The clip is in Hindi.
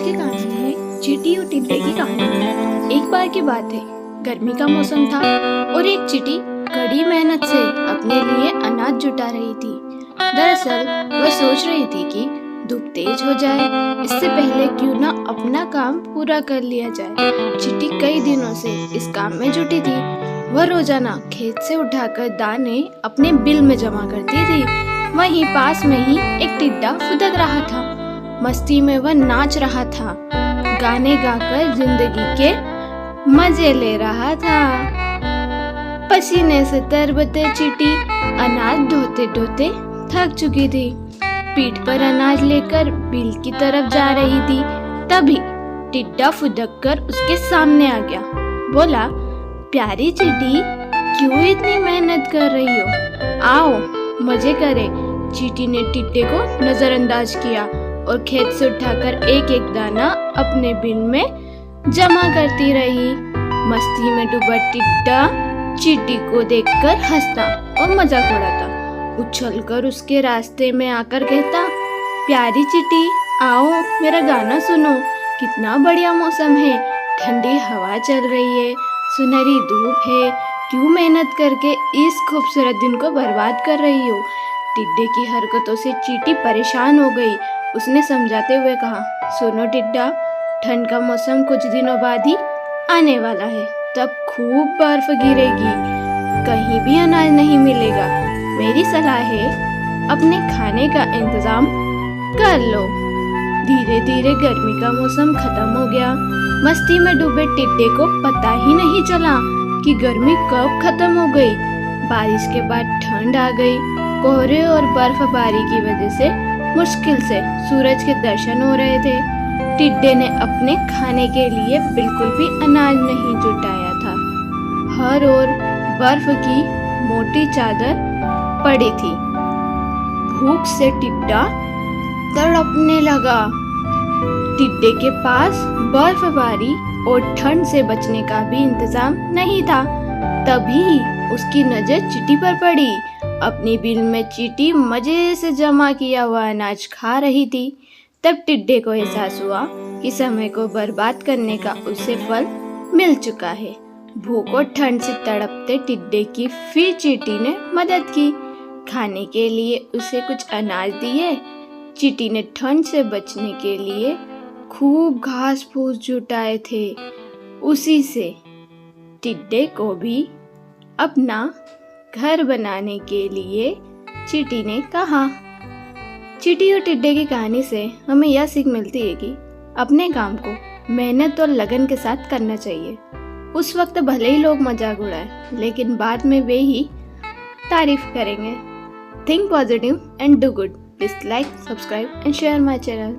की कहानी है चींटी और टिड्डे की कहानी। एक बार की बात है, गर्मी का मौसम था और एक चींटी कड़ी मेहनत से अपने लिए अनाज जुटा रही थी। दरअसल वह सोच रही थी कि धूप तेज हो जाए, इससे पहले क्यों ना अपना काम पूरा कर लिया जाए। चींटी कई दिनों से इस काम में जुटी थी। वह रोजाना खेत से उठाकर दाने अपने बिल में जमा करती थी। वहीं पास में ही एक टिड्डा फुदक रहा था। मस्ती में वह नाच रहा था, गाने गाकर जिंदगी के मजे ले रहा था। पसीने से तरबते चींटी अनाज ढोते ढोते थक चुकी थी। पीठ पर अनाज लेकर बिल की तरफ जा रही थी। तभी टिड्डा फुदक कर उसके सामने आ गया। बोला, प्यारी चींटी, क्यों इतनी मेहनत कर रही हो? आओ मजे करें। चींटी ने टिड्डे को नजरअंदाज किया और खेत से उठाकर एक एक दाना अपने बिल में जमा करती रही। मस्ती में डूबा टिड्डा चींटी को देखकर हंसता और मजाक उड़ाता। उछलकर उसके रास्ते में आकर कहता, प्यारी चींटी, आओ मेरा गाना सुनो। कितना बढ़िया मौसम है, ठंडी हवा चल रही है, सुनहरी धूप है। क्यों मेहनत करके इस खूबसूरत दिन को बर्बाद कर रही हो? टिड्डे की हरकतों से चींटी परेशान हो गई। उसने समझाते हुए कहा, सुनो टिड्डा, ठंड का मौसम कुछ दिनों बाद ही आने वाला है। तब खूब बर्फ गिरेगी, कहीं भी अनाज नहीं मिलेगा। मेरी सलाह है, अपने खाने का इंतजाम कर लो। धीरे धीरे गर्मी का मौसम खत्म हो गया। मस्ती में डूबे टिड्डे को पता ही नहीं चला कि गर्मी कब खत्म हो गई। बारिश के बाद ठंड आ गई। कोहरे और बर्फबारी की वजह से मुश्किल से सूरज के दर्शन हो रहे थे। टिड्डे ने अपने खाने के लिए बिल्कुल भी अनाज नहीं जुटाया था। हर ओर बर्फ की मोटी चादर पड़ी थी। भूख से टिड्डा तड़पने लगा। टिड्डे के पास बर्फबारी और ठंड से बचने का भी इंतजाम नहीं था। तभी उसकी नजर चींटी पर पड़ी। अपनी बिल में चींटी मजे से जमा किया हुआ अनाज खा रही थी। तब टिड्डे को एहसास हुआ कि समय को बर्बाद करने का उसे फल मिल चुका है। भूख और ठंड से तड़पते टिड्डे की फिर चींटी ने मदद की। खाने के लिए उसे कुछ अनाज दिए। चींटी ने ठंड से बचने के लिए खूब घास फूस जुटाए थे। उसी से टिड्डे को भी अपना घर बनाने के लिए चींटी ने कहा। चींटी और टिड्डे की कहानी से हमें यह सीख मिलती है कि अपने काम को मेहनत और लगन के साथ करना चाहिए। उस वक्त भले ही लोग मजाक उड़ाएं, लेकिन बाद में वे ही तारीफ करेंगे। Think positive and do good. Please like, subscribe and share my channel.